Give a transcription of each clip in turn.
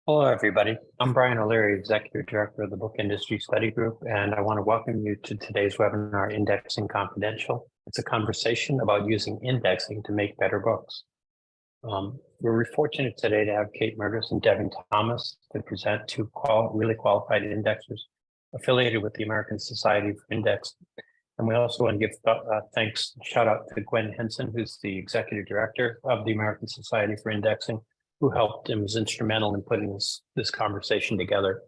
Hello, everybody. I'm Brian O'Leary, Executive Director of the Book Industry Study Group, and I want to welcome you to today's webinar, Indexing Confidential. It's a conversation about using indexing to make better books. We're fortunate today to have Kate Mertes and Devon Thomas to present two really qualified indexers affiliated with the American Society for Indexing. And we also want to give shout out to Gwen Henson, who's the Executive Director of the American Society for Indexing, who helped and was instrumental in putting this conversation together.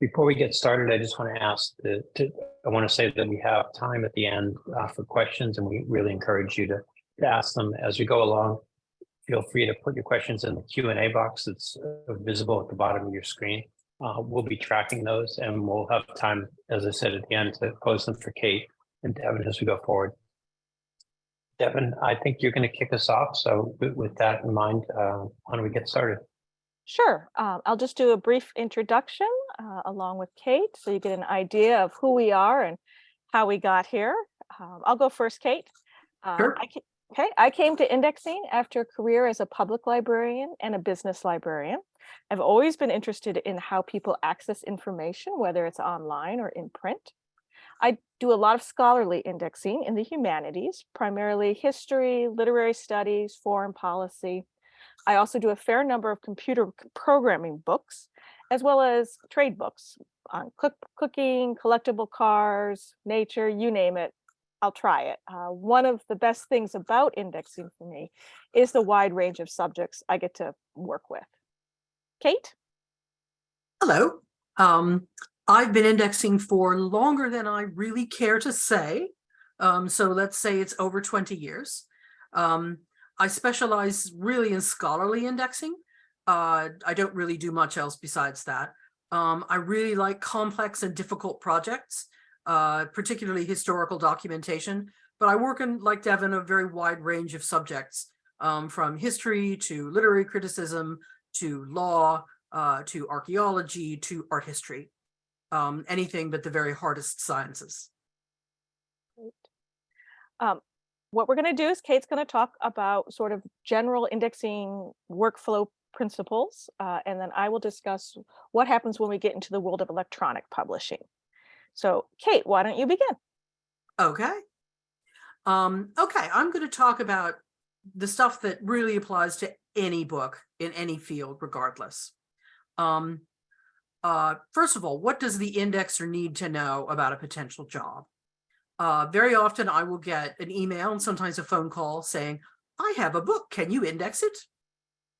Before we get started, I just want to I want to say that we have time at the end for questions, and we really encourage you to ask them as we go along. Feel free to put your questions in the Q&A box that's visible at the bottom of your screen. We'll be tracking those, and we'll have time, as I said at the end, to pose them for Kate and Devon as we go forward. Devon, I think you're going to kick us off. So with that in mind, why don't we get started? Sure. I'll just do a brief introduction along with Kate, so you get an idea of who we are and how we got here. I'll go first, Kate. Sure. I came to indexing after a career as a public librarian and a business librarian. I've always been interested in how people access information, whether it's online or in print. I do a lot of scholarly indexing in the humanities, primarily history, literary studies, foreign policy. I also do a fair number of computer programming books, as well as trade books on cooking, collectible cars, nature, you name it, I'll try it. One of the best things about indexing for me is the wide range of subjects I get to work with. Kate? Hello. I've been indexing for longer than I really care to say. So let's say it's over 20 years. I specialize really in scholarly indexing. I don't really do much else besides that. I really like complex and difficult projects, particularly historical documentation, but I work in, like Devon, a very wide range of subjects, from history to literary criticism, to law, to archaeology, to art history. Anything but the very hardest sciences. What we're going to do is Kate's going to talk about sort of general indexing workflow principles, and then I will discuss what happens when we get into the world of electronic publishing. So, Kate, why don't you begin? Okay. Okay, I'm going to talk about the stuff that really applies to any book in any field, regardless. First of all, what does the indexer need to know about a potential job? Very often I will get an email and sometimes a phone call saying, I have a book, can you index it?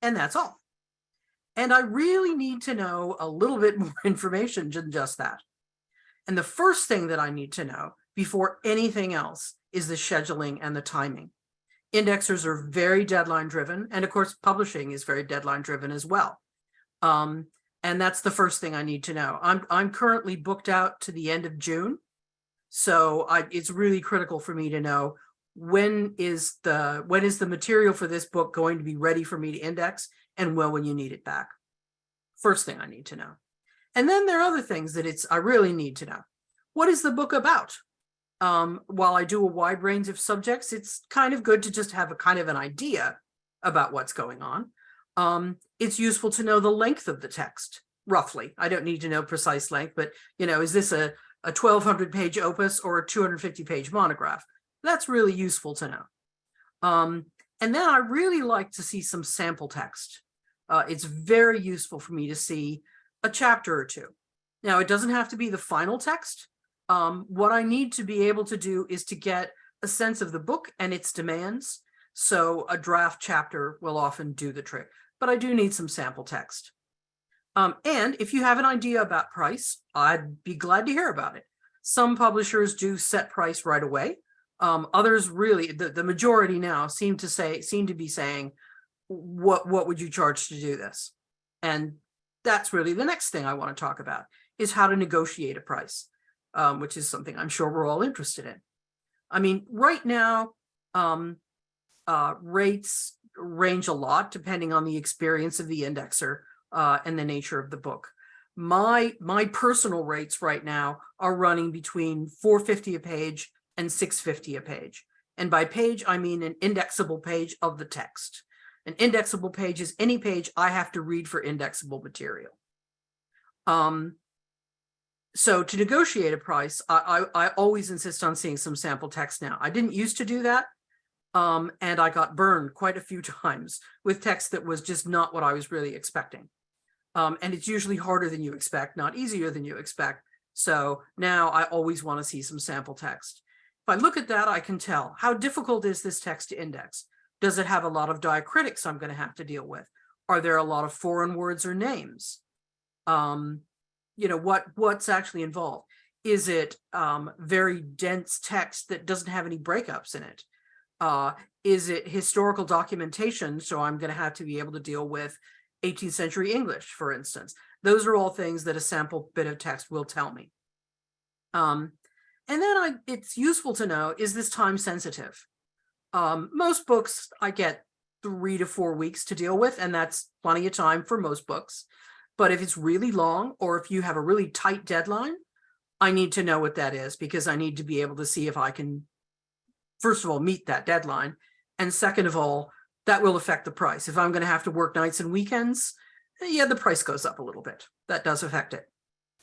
And that's all. And I really need to know a little bit more information than just that. And the first thing that I need to know before anything else is the scheduling and the timing. Indexers are very deadline driven. And of course, publishing is very deadline driven as well. And that's the first thing I need to know. I'm currently booked out to the end of June. So it's really critical for me to know when is the material for this book going to be ready for me to index, and when will you need it back? First thing I need to know. And then there are other things that I really need to know. What is the book about? While I do a wide range of subjects, it's kind of good to just have a kind of an idea about what's going on. It's useful to know the length of the text, roughly. I don't need to know precise length, but is this a 1,200-page opus or a 250-page monograph? That's really useful to know. And then I really like to see some sample text. It's very useful for me to see a chapter or two. Now, it doesn't have to be the final text. What I need to be able to do is to get a sense of the book and its demands. So a draft chapter will often do the trick, but I do need some sample text. And if you have an idea about price, I'd be glad to hear about it. Some publishers do set price right away. Others really, the majority now seem to be saying, what would you charge to do this? And that's really the next thing I want to talk about, is how to negotiate a price, which is something I'm sure we're all interested in. I mean, right now, rates range a lot depending on the experience of the indexer and the nature of the book. My personal rates right now are running between $4.50 a page and $6.50 a page. And by page, I mean an indexable page of the text. An indexable page is any page I have to read for indexable material. So to negotiate a price, I always insist on seeing some sample text now. I didn't used to do that. And I got burned quite a few times with text that was just not what I was really expecting. And it's usually harder than you expect, not easier than you expect. So now I always want to see some sample text. If I look at that, I can tell how difficult is this text to index? Does it have a lot of diacritics I'm going to have to deal with? Are there a lot of foreign words or names? What's actually involved? Is it very dense text that doesn't have any breakups in it? Is it historical documentation? So I'm going to have to be able to deal with 18th century English, for instance. Those are all things that a sample bit of text will tell me. And then it's useful to know, is this time sensitive? Most books I get 3 to 4 weeks to deal with, and that's plenty of time for most books. But if it's really long, or if you have a really tight deadline, I need to know what that is, because I need to be able to see if I can, first of all, meet that deadline. And second of all, that will affect the price. If I'm going to have to work nights and weekends, yeah, the price goes up a little bit. That does affect it.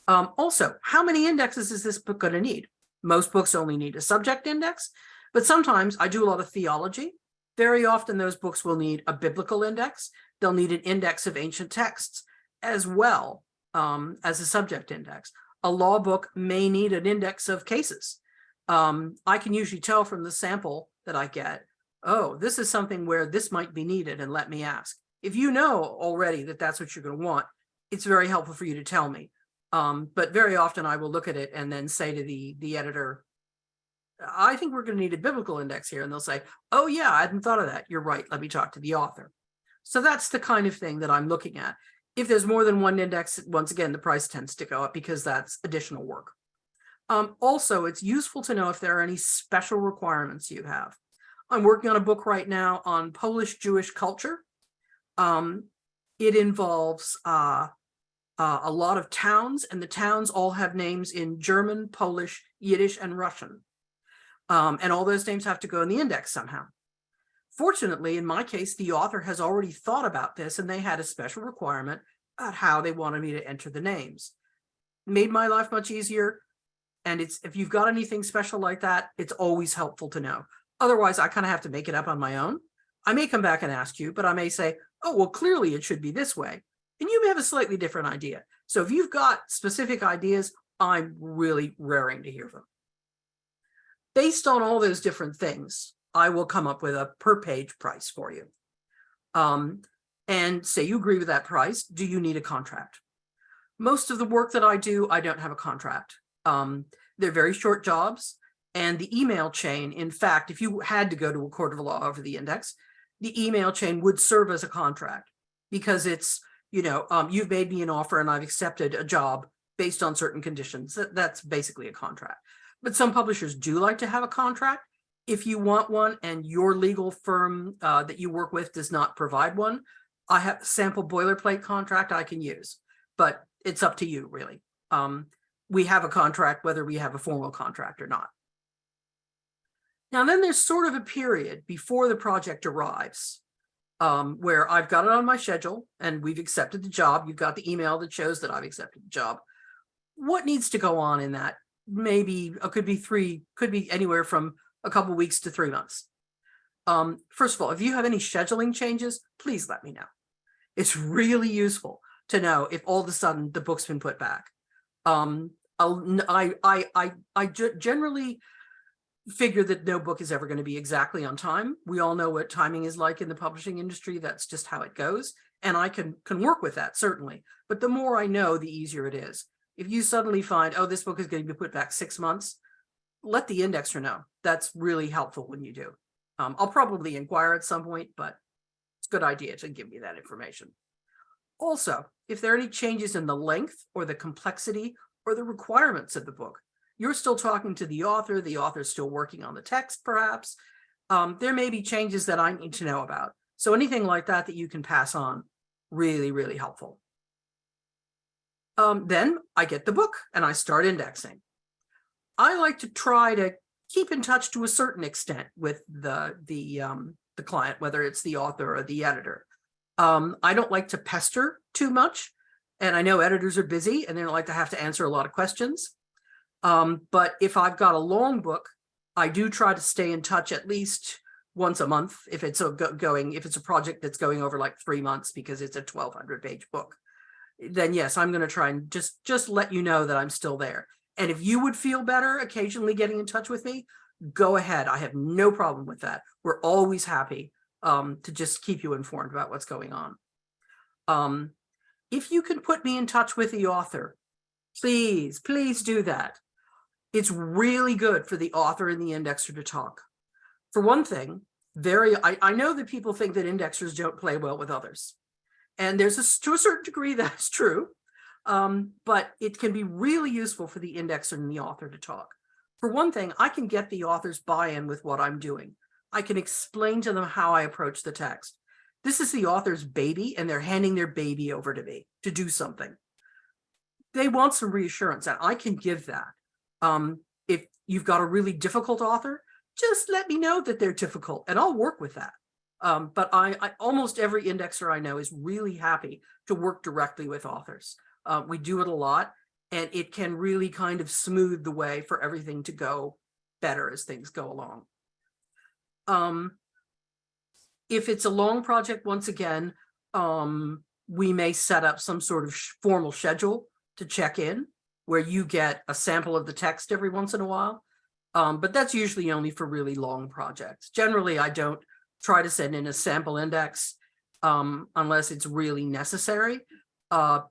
Also, how many indexes is this book going to need? Most books only need a subject index, but sometimes I do a lot of theology. Very often those books will need a biblical index. They'll need an index of ancient texts as well as a subject index. A law book may need an index of cases. I can usually tell from the sample that I get, oh, this is something where this might be needed, and let me ask. If you know already that that's what you're going to want, it's very helpful for you to tell me. But very often I will look at it and then say to the editor, I think we're going to need a biblical index here. And they'll say, oh yeah, I hadn't thought of that. You're right. Let me talk to the author. So that's the kind of thing that I'm looking at. If there's more than one index, once again, the price tends to go up because that's additional work. Also, it's useful to know if there are any special requirements you have. I'm working on a book right now on Polish Jewish culture. It involves a lot of towns, and the towns all have names in German, Polish, Yiddish, and Russian. And all those names have to go in the index somehow. Fortunately, in my case, the author has already thought about this, and they had a special requirement about how they wanted me to enter the names. Made my life much easier. And if you've got anything special like that, it's always helpful to know. Otherwise, I kind of have to make it up on my own. I may come back and ask you, but I may say, oh, well, clearly it should be this way. And you may have a slightly different idea. So if you've got specific ideas, I'm really raring to hear them. Based on all those different things, I will come up with a per page price for you. And say you agree with that price. Do you need a contract? Most of the work that I do, I don't have a contract. They're very short jobs. And the email chain, in fact, if you had to go to a court of law over the index, the email chain would serve as a contract, because it's, you've made me an offer and I've accepted a job based on certain conditions. That's basically a contract. But some publishers do like to have a contract. If you want one and your legal firm that you work with does not provide one, I have a sample boilerplate contract I can use, but it's up to you, really. We have a contract whether we have a formal contract or not. Now, then there's sort of a period before the project arrives where I've got it on my schedule and we've accepted the job. You've got the email that shows that I've accepted the job. What needs to go on in that? Maybe could be anywhere from a couple weeks to 3 months. First of all, if you have any scheduling changes, please let me know. It's really useful to know if all of a sudden the book's been put back. I generally figure that no book is ever going to be exactly on time. We all know what timing is like in the publishing industry. That's just how it goes. And I can work with that, certainly. But the more I know, the easier it is. If you suddenly find, oh, this book is going to be put back 6 months, let the indexer know. That's really helpful when you do. I'll probably inquire at some point, but it's a good idea to give me that information. Also, if there are any changes in the length or the complexity or the requirements of the book, you're still talking to the author's still working on the text, perhaps. There may be changes that I need to know about. So anything like that that you can pass on, really, really helpful. Then I get the book and I start indexing. I like to try to keep in touch to a certain extent with the the client, whether it's the author or the editor. I don't like to pester too much. And I know editors are busy and they don't like to have to answer a lot of questions. But if I've got a long book, I do try to stay in touch at least once a month if it's if it's a project that's going over like 3 months because it's a 1,200-page book. Then yes, I'm going to try and just let you know that I'm still there. And if you would feel better occasionally getting in touch with me, go ahead. I have no problem with that. We're always happy to just keep you informed about what's going on. If you can put me in touch with the author, please do that. It's really good for the author and the indexer to talk. For one thing, I know that people think that indexers don't play well with others. And to a certain degree, that's true. But it can be really useful for the indexer and the author to talk. For one thing, I can get the author's buy-in with what I'm doing. I can explain to them how I approach the text. This is the author's baby, and they're handing their baby over to me to do something. They want some reassurance, and I can give that. If you've got a really difficult author, just let me know that they're difficult, and I'll work with that. But I almost every indexer I know is really happy to work directly with authors. We do it a lot, and it can really kind of smooth the way for everything to go better as things go along. If it's a long project, once again, we may set up some sort of formal schedule to check in where you get a sample of the text every once in a while. But that's usually only for really long projects. Generally, I don't try to send in a sample index unless it's really necessary,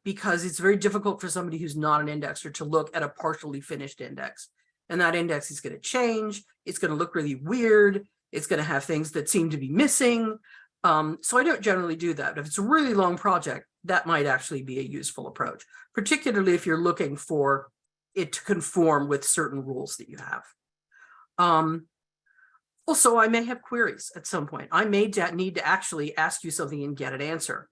because it's very difficult for somebody who's not an indexer to look at a partially finished index. And that index is going to change. It's going to look really weird. It's going to have things that seem to be missing. So I don't generally do that. But if it's a really long project, that might actually be a useful approach, particularly if you're looking for it to conform with certain rules that you have. Also, I may have queries at some point. I may need to actually ask you something and get an answer.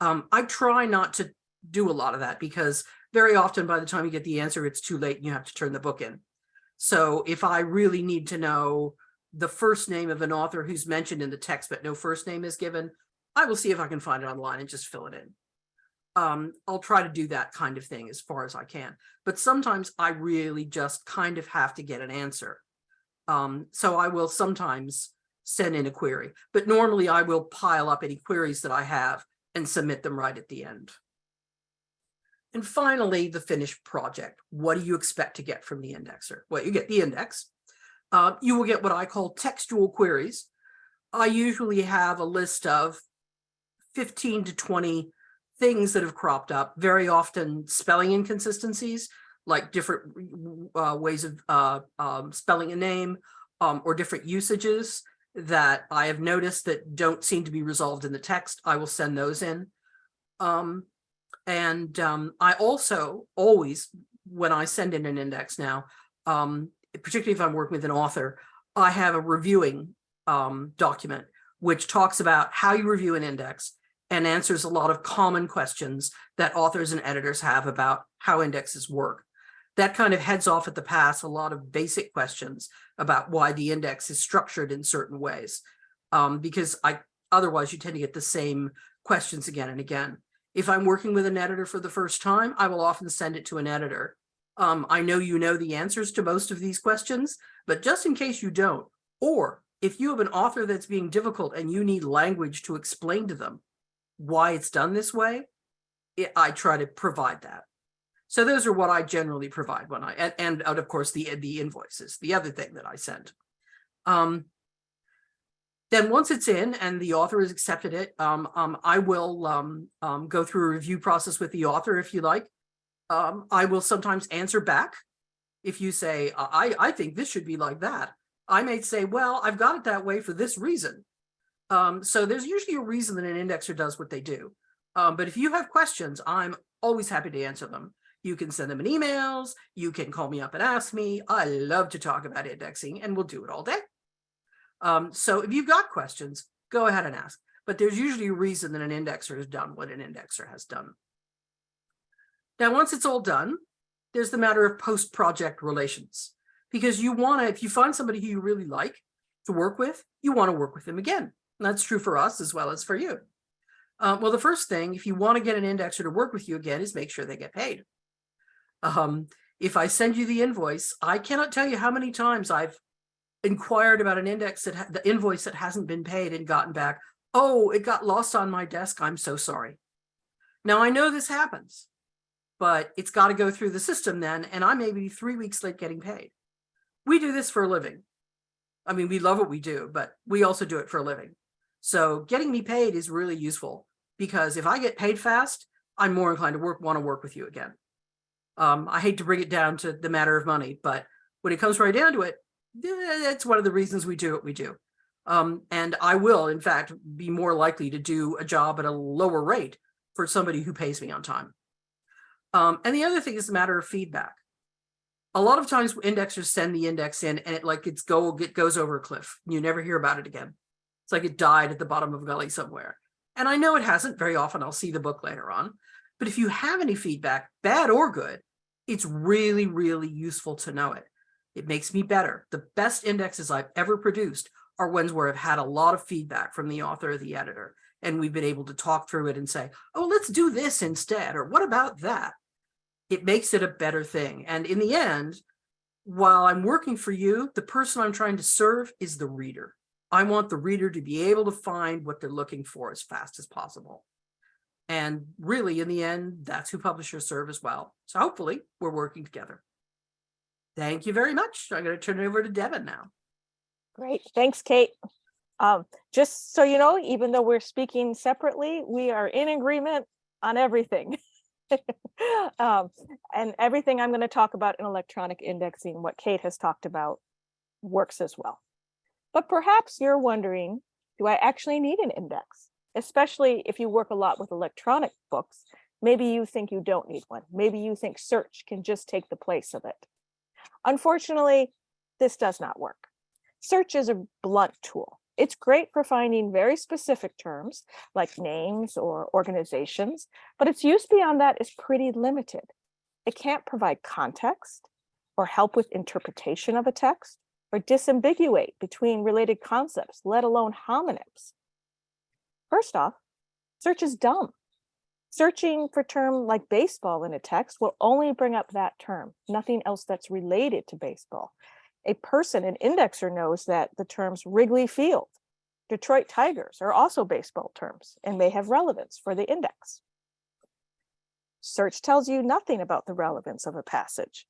I try not to do a lot of that because very often by the time you get the answer, it's too late and you have to turn the book in. So if I really need to know the first name of an author who's mentioned in the text, but no first name is given, I will see if I can find it online and just fill it in. I'll try to do that kind of thing as far as I can. But sometimes I really just kind of have to get an answer. So I will sometimes send in a query, but normally I will pile up any queries that I have and submit them right at the end. And finally, the finished project. What do you expect to get from the indexer? Well, you get the index. You will get what I call textual queries. I usually have a list of 15 to 20 things that have cropped up, very often spelling inconsistencies, like different ways of spelling a name, or different usages that I have noticed that don't seem to be resolved in the text. I will send those in. I also always, when I send in an index now, particularly if I'm working with an author, I have a reviewing document which talks about how you review an index and answers a lot of common questions that authors and editors have about how indexes work. That kind of heads off at the pass a lot of basic questions about why the index is structured in certain ways, because otherwise you tend to get the same questions again and again. If I'm working with an editor for the first time, I will often send it to an editor. I know you know the answers to most of these questions, but just in case you don't, or if you have an author that's being difficult and you need language to explain to them why it's done this way, I try to provide that. So those are what I generally provide when and of course the invoices, the other thing that I send. Then once it's in and the author has accepted it, I will go through a review process with the author if you like. I will sometimes answer back. If you say, I think this should be like that, I may say, well, I've got it that way for this reason. So there's usually a reason that an indexer does what they do. But if you have questions, I'm always happy to answer them. You can send them in emails. You can call me up and ask me. I love to talk about indexing and we'll do it all day. So if you've got questions, go ahead and ask. But there's usually a reason that an indexer has done what an indexer has done. Now, once it's all done, there's the matter of post-project relations. Because you want to, if you find somebody who you really like to work with, you want to work with them again. That's true for us as well as for you. Well, the first thing, if you want to get an indexer to work with you again, is make sure they get paid. If I send you the invoice, I cannot tell you how many times I've inquired about an index that the invoice that hasn't been paid and gotten back, oh, it got lost on my desk. I'm so sorry. Now, I know this happens, but it's got to go through the system then, and I may be 3 weeks late getting paid. We do this for a living. I mean, we love what we do, but we also do it for a living. So getting me paid is really useful, because if I get paid fast, I'm more inclined to want to work with you again. I hate to bring it down to the matter of money, but when it comes right down to it, that's one of the reasons we do what we do. And I will, in fact, be more likely to do a job at a lower rate for somebody who pays me on time. And the other thing is a matter of feedback. A lot of times indexers send the index in and it goes over a cliff. You never hear about it again. It's like it died at the bottom of a gully somewhere. And I know it hasn't. Very often I'll see the book later on. But if you have any feedback, bad or good, it's really, really useful to know it. It makes me better. The best indexes I've ever produced are ones where I've had a lot of feedback from the author or the editor, and we've been able to talk through it and say, oh, let's do this instead, or what about that? It makes it a better thing. And in the end, while I'm working for you, the person I'm trying to serve is the reader. I want the reader to be able to find what they're looking for as fast as possible. And really, in the end, that's who publishers serve as well. So hopefully we're working together. Thank you very much. I'm going to turn it over to Devon now. Great. Thanks, Kate. Just so you know, even though we're speaking separately, we are in agreement on everything. And everything I'm going to talk about in electronic indexing, what Kate has talked about, works as well. But perhaps you're wondering, do I actually need an index? Especially if you work a lot with electronic books, maybe you think you don't need one. Maybe you think search can just take the place of it. Unfortunately, this does not work. Search is a blunt tool. It's great for finding very specific terms like names or organizations, but its use beyond that is pretty limited. It can't provide context or help with interpretation of a text or disambiguate between related concepts, let alone homonyms. First off, search is dumb. Searching for a term like baseball in a text will only bring up that term, nothing else that's related to baseball. An indexer knows that the terms Wrigley Field, Detroit Tigers are also baseball terms and may have relevance for the index. Search tells you nothing about the relevance of a passage.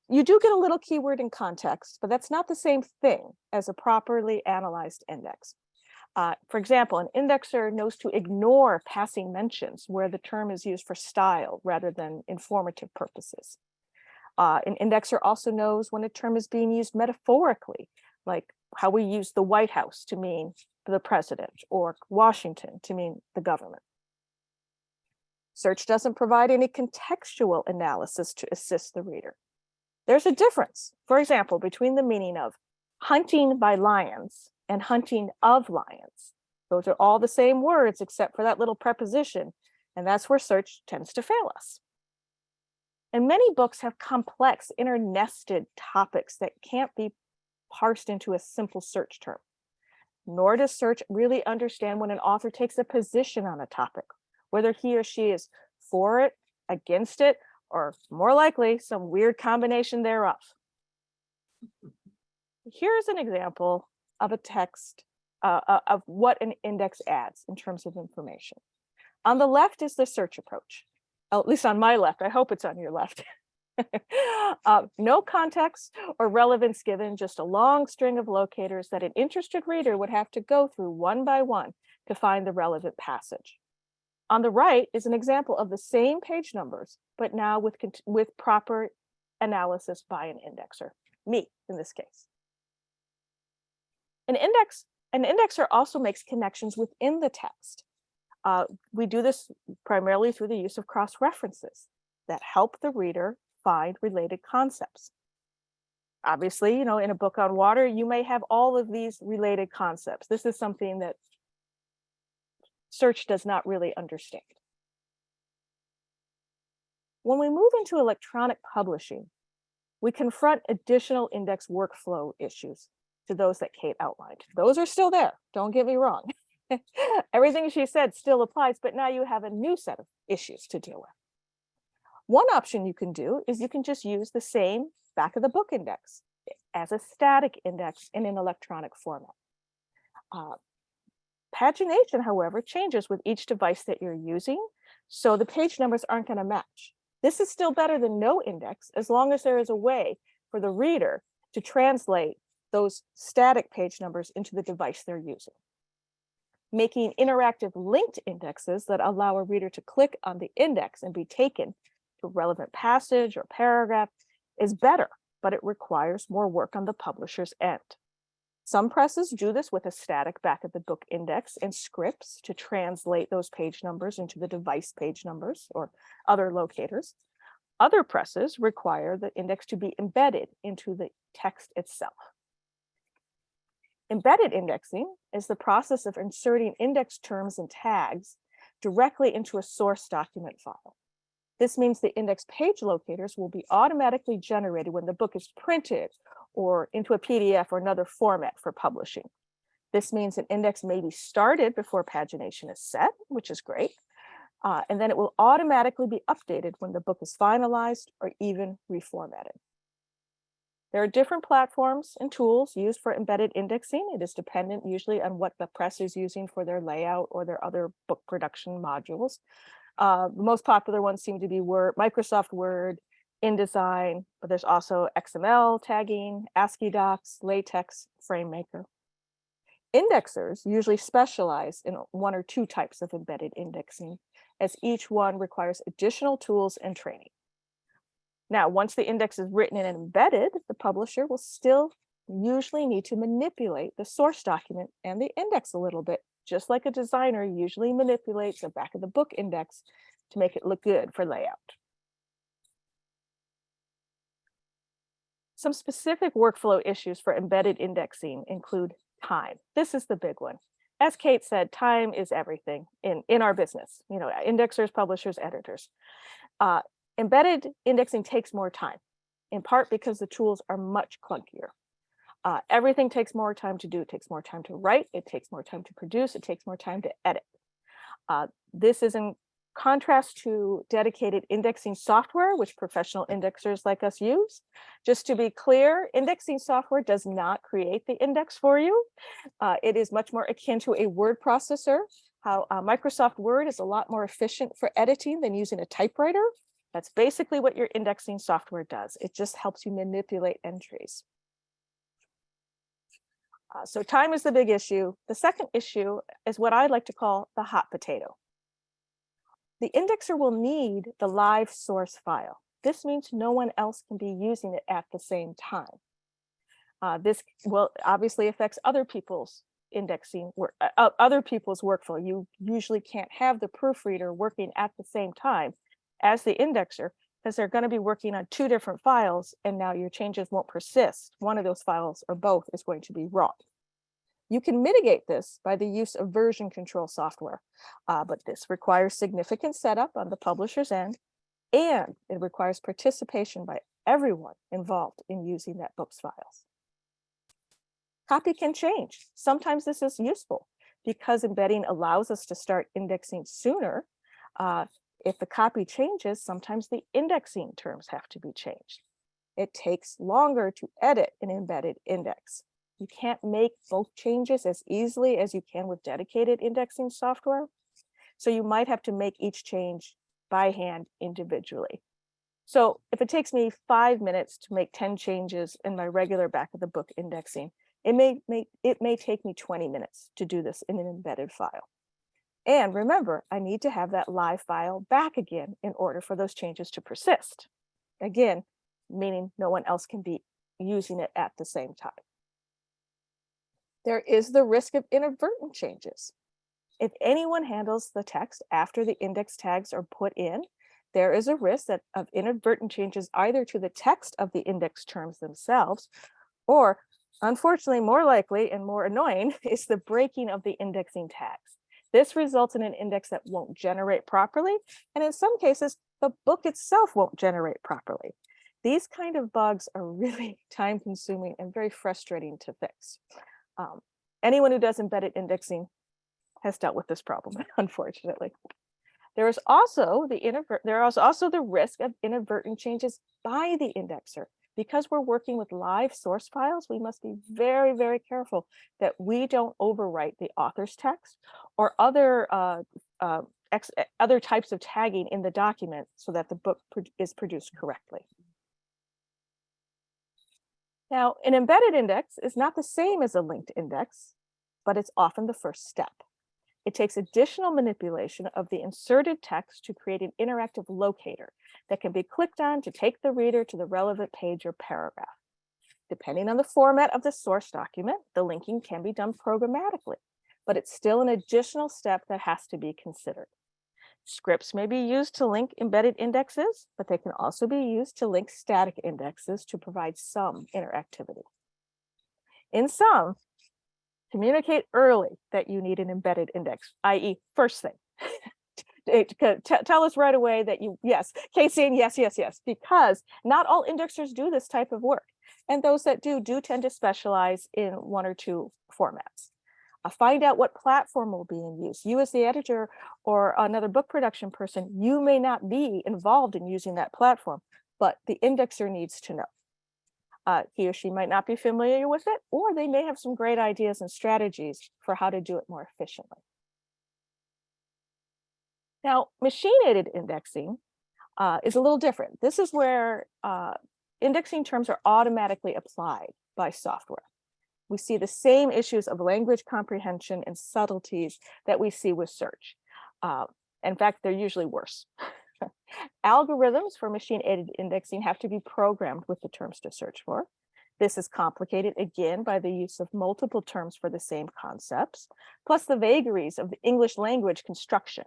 You do get a little keyword in context, but that's not the same thing as a properly analyzed index. For example, an indexer knows to ignore passing mentions where the term is used for style rather than informative purposes. An indexer also knows when a term is being used metaphorically, like how we use the White House to mean the president or Washington to mean the government. Search doesn't provide any contextual analysis to assist the reader. There's a difference, for example, between the meaning of hunting by lions and hunting of lions. Those are all the same words except for that little preposition, and that's where search tends to fail us. And many books have complex internested topics that can't be parsed into a simple search term. Nor does search really understand when an author takes a position on a topic, whether he or she is for it, against it, or more likely, some weird combination thereof. Here's an example of a text of what an index adds in terms of information. On the left is the search approach. At least on my left, I hope it's on your left. No context or relevance given, just a long string of locators that an interested reader would have to go through one by one to find the relevant passage. On the right is an example of the same page numbers, but now with proper analysis by an indexer, me in this case. An indexer also makes connections within the text. We do this primarily through the use of cross-references that help the reader find related concepts. Obviously, in a book on water, you may have all of these related concepts. This is something that search does not really understand. When we move into electronic publishing, we confront additional index workflow issues. to those that Kate outlined. Those are still there, don't get me wrong. Everything she said still applies, but now you have a new set of issues to deal with. One option you can do is you can just use the same back of the book index as a static index in an electronic format. Pagination, however, changes with each device that you're using, so the page numbers aren't going to match. This is still better than no index, as long as there is a way for the reader to translate those static page numbers into the device they're using. Making interactive linked indexes that allow a reader to click on the index and be taken to a relevant passage or paragraph is better, but it requires more work on the publisher's end. Some presses do this with a static back of the book index and scripts to translate those page numbers into the device page numbers or other locators. Other presses require the index to be embedded into the text itself. Embedded indexing is the process of inserting index terms and tags directly into a source document file. This means the index page locators will be automatically generated when the book is printed or into a PDF or another format for publishing. This means an index may be started before pagination is set, which is great, and then it will automatically be updated when the book is finalized or even reformatted. There are different platforms and tools used for embedded indexing. It is dependent usually on what the press is using for their layout or their other book production modules. The most popular ones seem to be Microsoft Word, InDesign, but there's also XML tagging, ASCII docs, LaTeX, FrameMaker. Indexers usually specialize in one or two types of embedded indexing, as each one requires additional tools and training. Now, once the index is written and embedded, the publisher will still usually need to manipulate the source document and the index a little bit, just like a designer usually manipulates the back of the book index to make it look good for layout. Some specific workflow issues for embedded indexing include time. This is the big one. As Kate said, time is everything in our business, indexers, publishers, editors. Embedded indexing takes more time, in part because the tools are much clunkier. Everything takes more time to do. It takes more time to write. It takes more time to produce. It takes more time to edit. This is in contrast to dedicated indexing software, which professional indexers like us use. Just to be clear, indexing software does not create the index for you. It is much more akin to a word processor. How Microsoft Word is a lot more efficient for editing than using a typewriter. That's basically what your indexing software does. It just helps you manipulate entries. So time is the big issue. The second issue is what I like to call the hot potato. The indexer will need the live source file. This means no one else can be using it at the same time. This will obviously affects other people's indexing work, other people's workflow. You usually can't have the proofreader working at the same time as the indexer, because they're going to be working on two different files, and now your changes won't persist. One of those files or both is going to be wrong. You can mitigate this by the use of version control software, but this requires significant setup on the publisher's end, and it requires participation by everyone involved in using that book's files. Copy can change. Sometimes this is useful because embedding allows us to start indexing sooner. If the copy changes, sometimes the indexing terms have to be changed. It takes longer to edit an embedded index. You can't make both changes as easily as you can with dedicated indexing software. So you might have to make each change by hand individually. So if it takes me 5 minutes to make 10 changes in my regular back of the book indexing, it may take me 20 minutes to do this in an embedded file. And remember, I need to have that live file back again in order for those changes to persist. Again, meaning no one else can be using it at the same time. There is the risk of inadvertent changes. If anyone handles the text after the index tags are put in, there is a risk of inadvertent changes either to the text of the index terms themselves, or unfortunately, more likely and more annoying is the breaking of the indexing tags. This results in an index that won't generate properly, and in some cases, the book itself won't generate properly. These kind of bugs are really time consuming and very frustrating to fix. Anyone who does embedded indexing has dealt with this problem, unfortunately. There is also the risk of inadvertent changes by the indexer. Because we're working with live source files, we must be very, very careful that we don't overwrite the author's text or other types of tagging in the document so that the book is produced correctly. Now, an embedded index is not the same as a linked index, but it's often the first step. It takes additional manipulation of the inserted text to create an interactive locator that can be clicked on to take the reader to the relevant page or paragraph. Depending on the format of the source document, the linking can be done programmatically, but it's still an additional step that has to be considered. Scripts may be used to link embedded indexes, but they can also be used to link static indexes to provide some interactivity. In sum, communicate early that you need an embedded index, i.e. first thing. Tell us right away that yes, Casey, yes, because not all indexers do this type of work. And those that do tend to specialize in one or two formats. Find out what platform will be in use. You as the editor or another book production person, you may not be involved in using that platform, but the indexer needs to know. He or she might not be familiar with it, or they may have some great ideas and strategies for how to do it more efficiently. Now, machine-aided indexing is a little different. This is where indexing terms are automatically applied by software. We see the same issues of language comprehension and subtleties that we see with search. In fact, they're usually worse. Algorithms for machine-aided indexing have to be programmed with the terms to search for. This is complicated again by the use of multiple terms for the same concepts, plus the vagaries of the English language construction.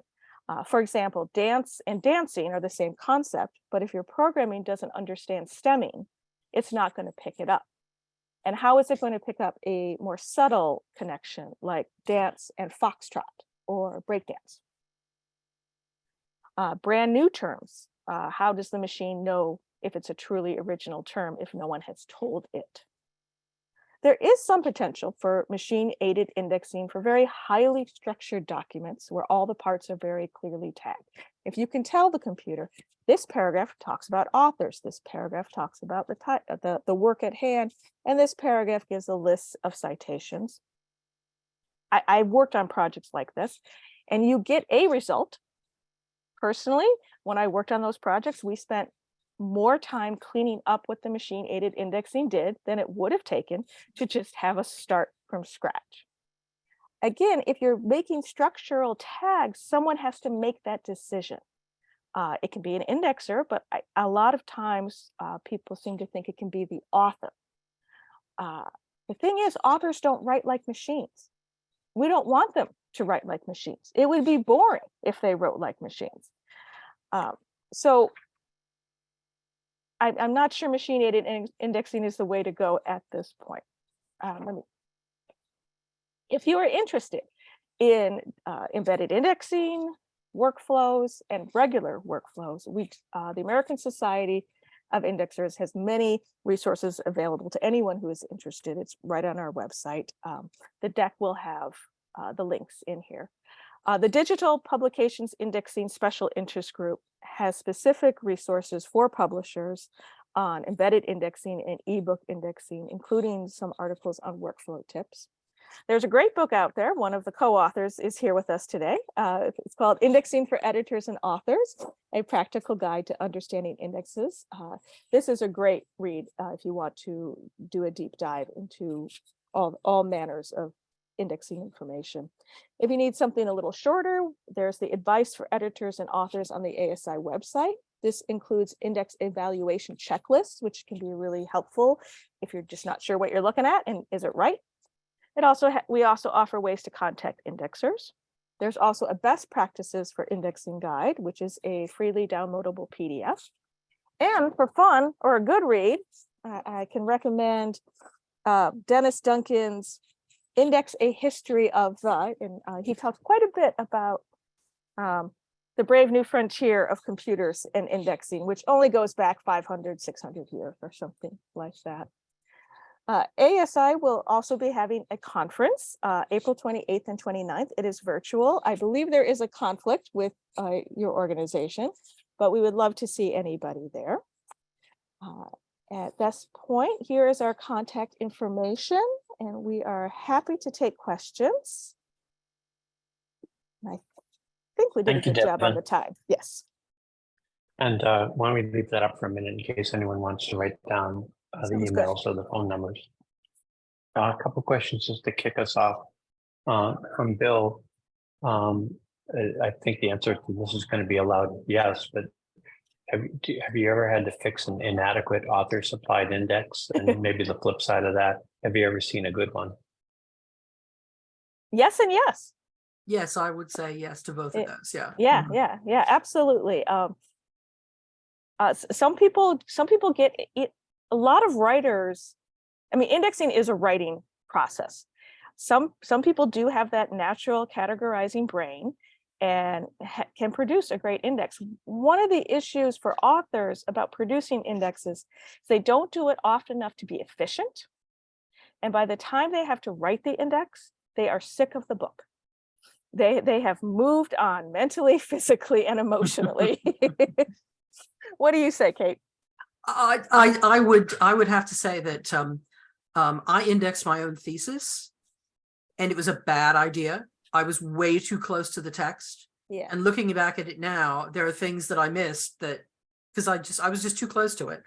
For example, dance and dancing are the same concept, but if your programming doesn't understand stemming, it's not going to pick it up. And how is it going to pick up a more subtle connection like dance and foxtrot or breakdance? Brand new terms. How does the machine know if it's a truly original term if no one has told it? There is some potential for machine-aided indexing for very highly structured documents where all the parts are very clearly tagged. If you can tell the computer, this paragraph talks about authors, this paragraph talks about the work at hand, and this paragraph gives a list of citations. I've worked on projects like this, and you get a result. Personally, when I worked on those projects, we spent more time cleaning up what the machine-aided indexing did than it would have taken to just have us start from scratch. Again, if you're making structural tags, someone has to make that decision. It can be an indexer, but a lot of times people seem to think it can be the author. The thing is, authors don't write like machines. We don't want them to write like machines. It would be boring if they wrote like machines. So I'm not sure machine-aided indexing is the way to go at this point. If you are interested in embedded indexing, workflows, and regular workflows, the American Society of Indexers has many resources available to anyone who is interested. It's right on our website. The deck will have the links in here. The Digital Publications Indexing Special Interest Group has specific resources for publishers on embedded indexing and ebook indexing, including some articles on workflow tips. There's a great book out there. One of the co-authors is here with us today. It's called Indexing for Editors and Authors, a practical guide to understanding indexes. This is a great read if you want to do a deep dive into all manners of indexing information. If you need something a little shorter, there's the Advice for Editors and Authors on the ASI website. This includes index evaluation checklists, which can be really helpful if you're just not sure what you're looking at and is it right. We also offer ways to contact indexers. There's also a best practices for indexing guide, which is a freely downloadable PDF. And for fun or a good read, I can recommend Dennis Duncan's Index a History of the, and he talks quite a bit about the the brave new frontier of computers and indexing, which only goes back 500, 600 years or something like that. ASI will also be having a conference, April 28th and 29th. It is virtual. I believe there is a conflict with your organization, but we would love to see anybody there. At this point, here is our contact information, and we are happy to take questions. And I think we did a good job on the time. Yes. And why don't we leave that up for a minute in case anyone wants to write down the Sounds good. emails or the phone numbers. A couple questions just to kick us off from Bill. I think the answer to this is going to be a loud yes, but have you ever had to fix an inadequate author supplied index? And maybe the flip side of that, have you ever seen a good one? Yes and yes. Yes, I would say yes to both of those. Yeah. Yeah, Mhm. yeah, absolutely. Some people get it. A lot of writers, I mean, indexing is a writing process. Some people do have that natural categorizing brain and can produce a great index. One of the issues for authors about producing indexes is they don't do it often enough to be efficient. And by the time they have to write the index, they are sick of the book. They have moved on mentally, physically, and emotionally. What do you say, Kate? I would have to say that I indexed my own thesis, and it was a bad idea. I was way too close to the text. Yeah. And looking back at it now, there are things that I missed that because I was just too close to it.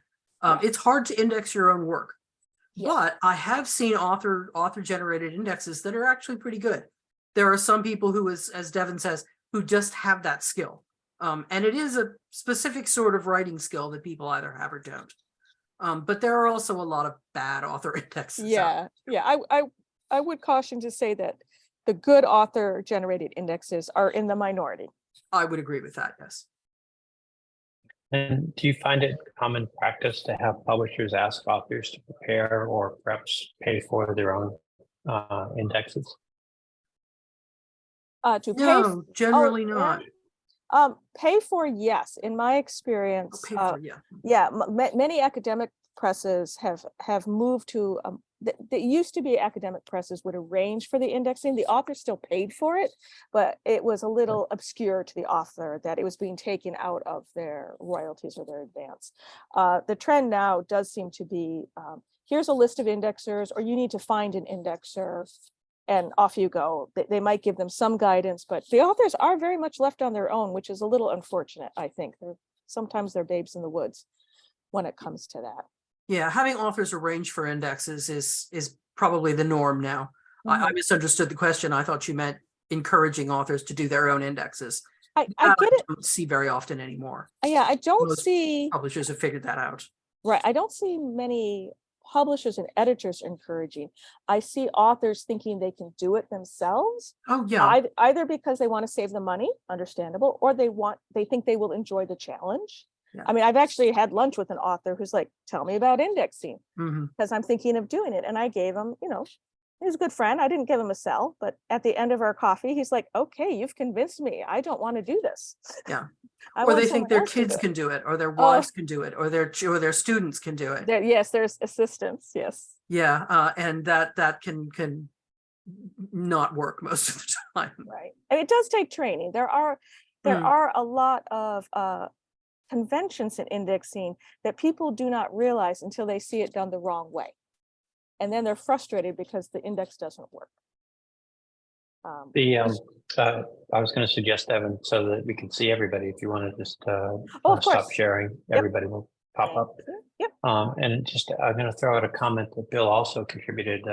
It's hard to index your own work, but I have seen author generated indexes that are actually pretty good. There are some people who, as Devon says, who just have that skill. And it is a specific sort of writing skill that people either have or don't. But there are also a lot of bad author indexes. Yeah, yeah. I would caution to say that the good author generated indexes are in the minority. I would agree with that, yes. And do you find it common practice to have publishers ask authors to prepare or perhaps pay for their own indexes? No, generally not. Pay for, yes. In my experience, Pay for, many academic presses have moved to. That used to be academic presses would arrange for the indexing. The author still paid for it, but it was a little obscure to the author that it was being taken out of their royalties or their advance. The trend now does seem to be, here's a list of indexers, or you need to find an indexer, and off you go. They might give them some guidance, but the authors are very much left on their own, which is a little unfortunate, I think. Sometimes they're babes in the woods when it comes to that. Yeah, having authors arrange for indexes is probably the norm now. I misunderstood the question. I thought you meant encouraging authors to do their own indexes. I get it. Don't see very often anymore. Yeah, I don't Most see publishers have figured that out. Right. I don't see many publishers and editors encouraging. I see authors thinking they can do it themselves. Oh yeah. Either because they want to save the money, understandable, or they think they will enjoy the challenge. Yeah. I mean, I've actually had lunch with an author who's like, tell me about indexing, because I'm thinking of doing it. And I gave him, he's a good friend. I didn't give him a sell, but at the end of our coffee, he's like, okay, you've convinced me. I don't want to do this. Yeah. Or they think their kids can do it, or their wives can do it, or their students can do it. Yes, there's assistants. Yes. Yeah. And that can not work most of the time. Right. And it does take training. There are a lot of conventions in indexing that people do not realize until they see it done the wrong way. And then they're frustrated because the index doesn't work. I was going to suggest, Devon, so that we can see everybody. If you want to just stop sharing, everybody will pop up. Yep. And just I'm going to throw out a comment that Bill also contributed,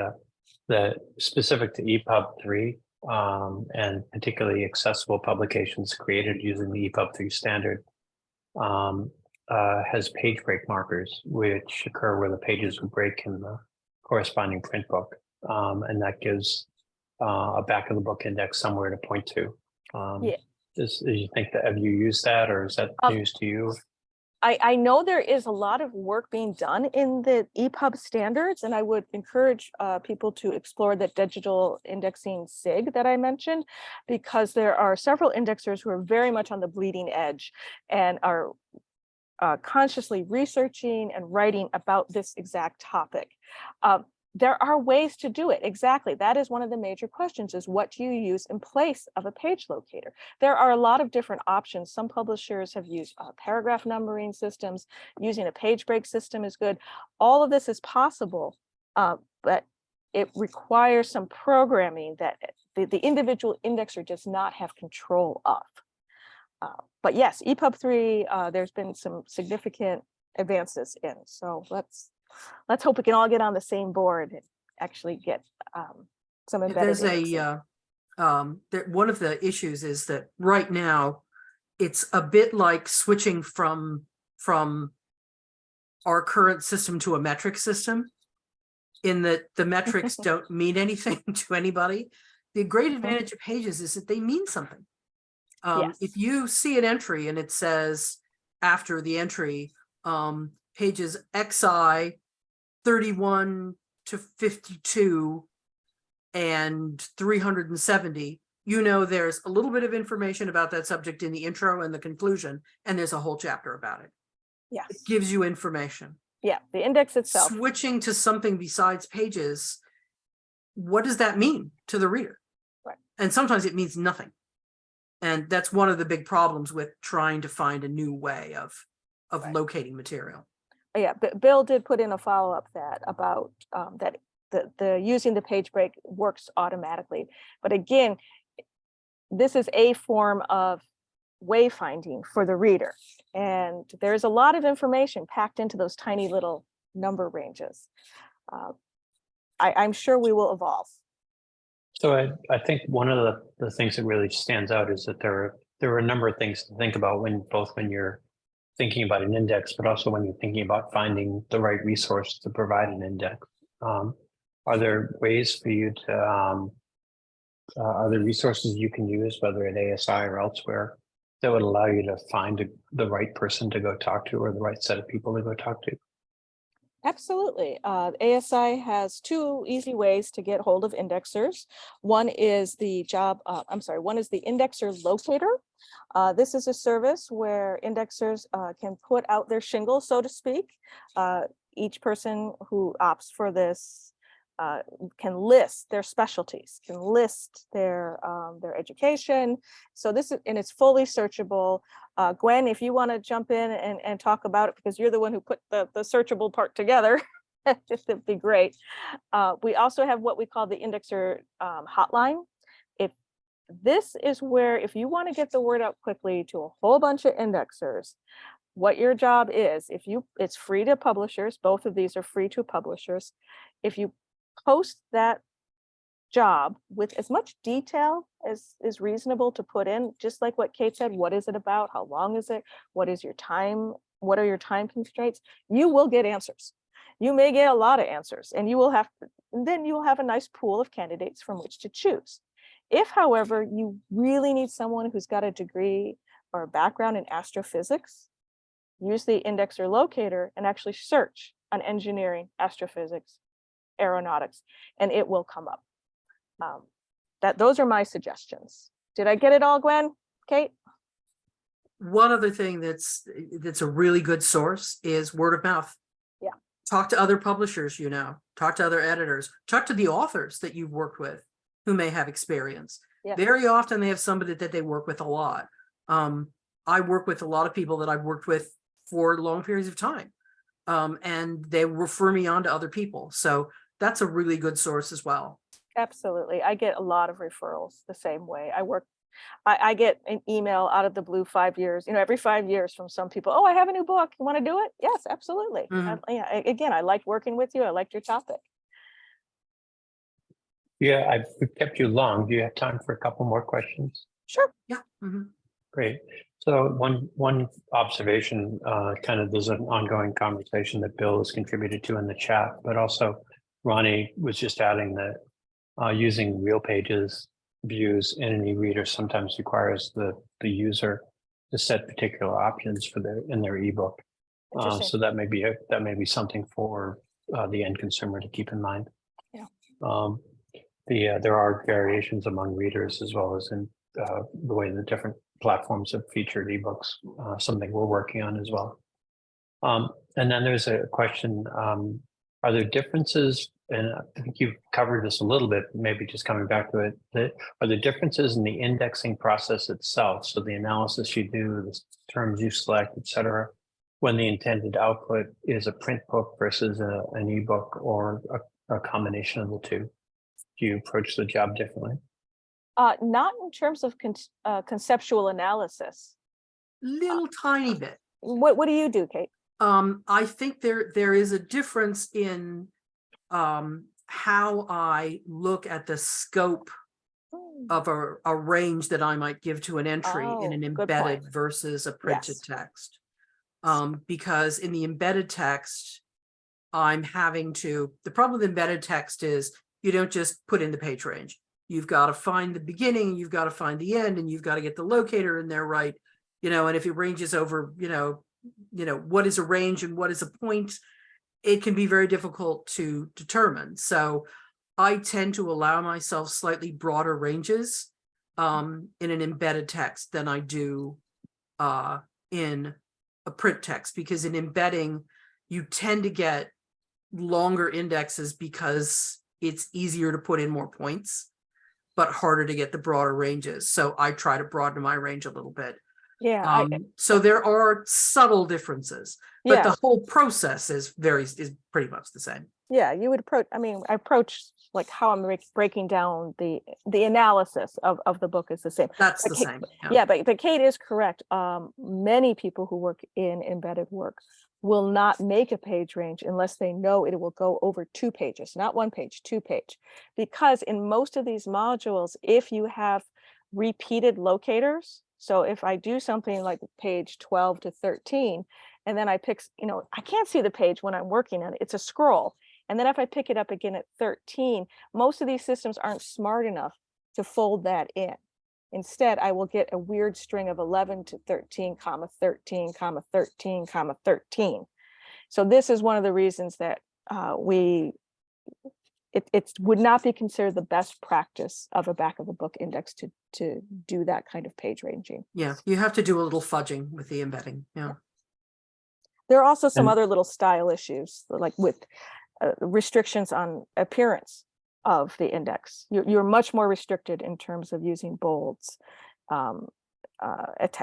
the specific to EPUB 3 and particularly accessible publications created using the EPUB 3 standard has page break markers, which occur where the pages would break in the corresponding print book, and that gives a back of the book index somewhere to point to. Do you think that, have you used that, or is that news to you? I know there is a lot of work being done in the EPUB standards, and I would encourage people to explore that digital indexing SIG that I mentioned, because there are several indexers who are very much on the bleeding edge and are consciously researching and writing about this exact topic. There are ways to do it. Exactly. That is one of the major questions, is what do you use in place of a page locator? There are a lot of different options. Some publishers have used paragraph numbering systems. Using a page break system is good. All of this is possible, but it requires some programming that the individual indexer does not have control of. But yes, EPUB 3, there's been some significant advances in. So let's hope we can all get on the same board and actually get some embedded. There's one of the issues is that right now it's a bit like switching from our current system to a metric system, in that the metrics don't mean anything to anybody. The great advantage of pages is that they mean something. Yes. If you see an entry and it says after the entry, pages XI 31 to 52 and 370, you know there's a little bit of information about that subject in the intro and the conclusion, and there's a whole chapter about it. Yes. It gives you information. Yeah, the index itself. Switching to something besides pages, what does that mean to the reader? Right. And sometimes it means nothing. And that's one of the big problems with trying to find a new way of Right. locating material. Yeah, but Bill did put in a follow-up that about that the using the page break works automatically. But again, this is a form of wayfinding for the reader. And there's a lot of information packed into those tiny little number ranges. I'm sure we will evolve. So I think one of the things that really stands out is that there are a number of things to think about when you're thinking about an index, but also when you're thinking about finding the right resource to provide an index. Are there ways for you to, are there resources you can use, whether at ASI or elsewhere, that would allow you to find the right person to go talk to, or the right set of people to go talk to? Absolutely. ASI has two easy ways to get hold of indexers. One is the one is the indexer locator. This is a service where indexers can put out their shingle, so to speak. Each person who opts for this can list their specialties, can list their education. So this is, and it's fully searchable. Gwen, if you want to jump in and talk about it, because you're the one who put the searchable part together, it'd be great. We also have what we call the indexer hotline. This is where, if you want to get the word out quickly to a whole bunch of indexers, what your job is, it's free to publishers. Both of these are free to publishers. If you post that job with as much detail as is reasonable to put in, just like what Kate said, what is it about? How long is it? What is your time? What are your time constraints? You will get answers. You may get a lot of answers, and then you will have a nice pool of candidates from which to choose. If, however, you really need someone who's got a degree or a background in astrophysics, use the indexer locator and actually search on engineering, astrophysics, aeronautics, and it will come up. Those are my suggestions. Did I get it all, Gwen? Kate? One other thing that's a really good source is word of mouth. Yeah. Talk to other publishers, talk to other editors, talk to the authors that you've worked with who may have experience. Yeah. Very often they have somebody that they work with a lot. I work with a lot of people that I've worked with for long periods of time, and they refer me on to other people. So that's a really good source as well. Absolutely. I get a lot of referrals the same way. I get an email out of the blue 5 years, every 5 years from some people. Oh, I have a new book. You want to do it? Yes, absolutely. Mm-hmm. Again, I liked working with you. I liked your topic. Yeah, I've kept you long. Do you have time for a couple more questions? Sure. Yeah. Mm-hmm. Great. So one observation, there's an ongoing conversation that Bill has contributed to in the chat, but also Ronnie was just adding that using real pages views in an e-reader sometimes requires the user to set particular options in their ebook. Interesting. So that may be something for the end consumer to keep in mind. Yeah. There are variations among readers as well as in the way the different platforms have featured ebooks, something we're working on as well. And then there's a question, are there differences, and I think you've covered this a little bit, maybe just coming back to it, are there differences in the indexing process itself? So the analysis you do, the terms you select, et cetera, when the intended output is a print book versus an ebook or a combination of the two? Do you approach the job differently? Not in terms of conceptual analysis. Little tiny bit. What do you do, Kate? I think there is a difference in how I look at the scope of a range that I might give to an entry in an good embedded point. versus a printed Yes. text. Because in the embedded text, I'm having to, the problem with embedded text is you don't just put in the page range. You've got to find the beginning, you've got to find the end, and you've got to get the locator in there right. And if it ranges over, what is a range and what is a point, it can be very difficult to determine. So I tend to allow myself slightly broader ranges in an embedded text than I do in a print text, because in embedding, you tend to get longer indexes because it's easier to put in more points, but harder to get the broader ranges. So I try to broaden my range a little bit. Yeah. So there are subtle differences, but the whole process is pretty much the same. Yeah, you would approach, I approach like how I'm breaking down the analysis of the book is the same. That's But the Kate, same. Yeah, but Kate is correct. Many people who work in embedded work will not make a page range unless they know it will go over 2 pages, not 1 page, 2 page. Because in most of these modules, if you have repeated locators, so if I do something like page 12 to 13, and then I pick, I can't see the page when I'm working on it, it's a scroll. And then if I pick it up again at 13, most of these systems aren't smart enough to fold that in. Instead, I will get a weird string of 11 to 13, comma 13, comma 13, comma 13. So this is one of the reasons that it would not be considered the best practice of a back of the book index to do that kind of page ranging. Yeah, you have to do a little fudging with the embedding. Yeah. There are also some other little style issues, like with restrictions on appearance of the index. You're much more restricted in terms of using bolds,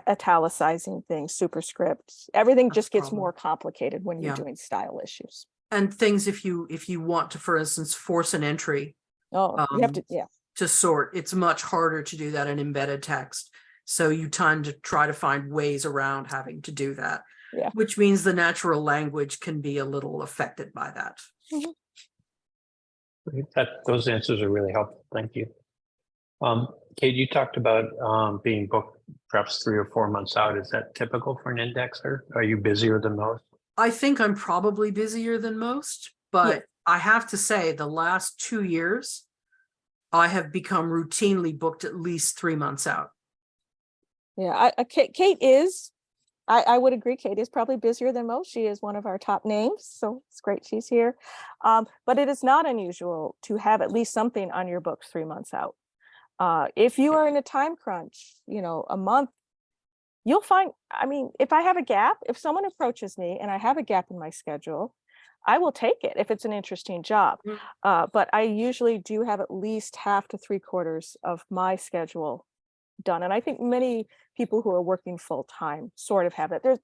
italicizing things, superscripts. Everything just gets more complicated when you're doing style issues. And things, if you want to, for instance, force an entry you have to, to sort, it's much harder to do that in embedded text. So you tend to try to find ways around having to do that, which means the natural language can be a little affected by that. Those answers are really helpful. Thank you. Kate, you talked about being booked perhaps 3 or 4 months out. Is that typical for an indexer? Are you busier than most? I think I'm probably busier than most, but I have to say the last 2 years, I have become routinely booked at least 3 months out. Yeah, Kate is, I would agree, Kate is probably busier than most. She is one of our top names, so it's great she's here. But it is not unusual to have at least something on your books 3 months out. If you are in a time crunch, a month, you'll find, if I have a gap, if someone approaches me and I have a gap in my schedule, I will take it if it's an interesting job. But I usually do have at least half to 3/4 of my schedule done. And I think many people who are working full time sort of have it. There's,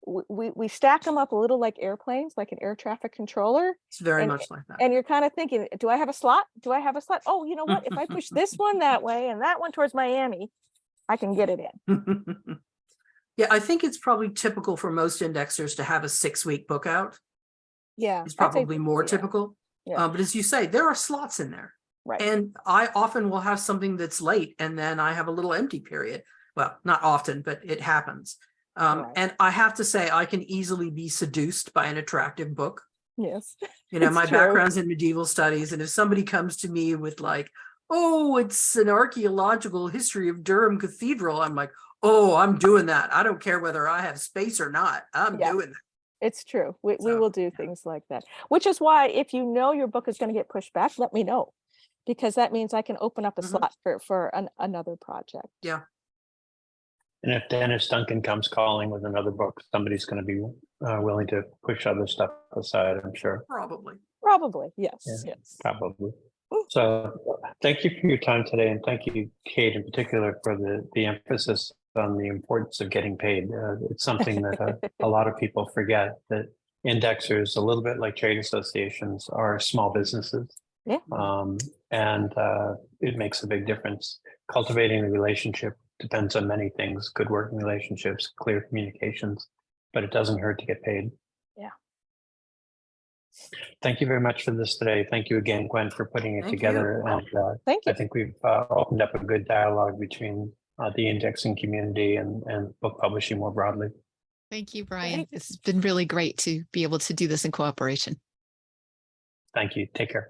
we stack them up a little like airplanes, like an air traffic controller. It's very much like that. And you're kind of thinking, do I have a slot? Do I have a slot? Oh, you know what? If I push this one that way and that one towards Miami, I can get it in. Yeah, I think it's probably typical for most indexers to have a 6-week book out. Yeah. It's probably more typical. Yeah. But as you say, there are slots in there. Right. And I often will have something that's late and then I have a little empty period. Well, not often, but it happens. And I have to say, I can easily be seduced by an attractive book. Yes. My background's in medieval studies. And if somebody comes to me with like, oh, it's an archaeological history of Durham Cathedral, I'm like, Oh, I'm doing that. I don't care whether I have space or not. I'm Yeah. doing that. It's true. We So, will do things like that, which is why if you know your book is going to get pushed back, let me know, because that means I can open up a Mhm. slot for another project. Yeah. And if Dennis Duncan comes calling with another book, somebody's going to be willing to push other stuff aside, I'm sure. Probably. Probably. Yes. Yeah. Yes. Probably. So thank you for your time today. And thank you, Kate, in particular, for the emphasis on the importance of getting paid. It's something that a lot of people forget, that indexers, a little bit like trade associations, are small businesses. Yeah. And it makes a big difference. Cultivating the relationship depends on many things, good working relationships, clear communications, but it doesn't hurt to get paid. Yeah. Thank you very much for this today. Thank you again, Gwen, for putting it Thank together. you. And Thank you. I think we've opened up a good dialogue between the indexing community and book publishing more broadly. Thank you, Brian. Thank you. It's been really great to be able to do this in cooperation. Thank you. Take care.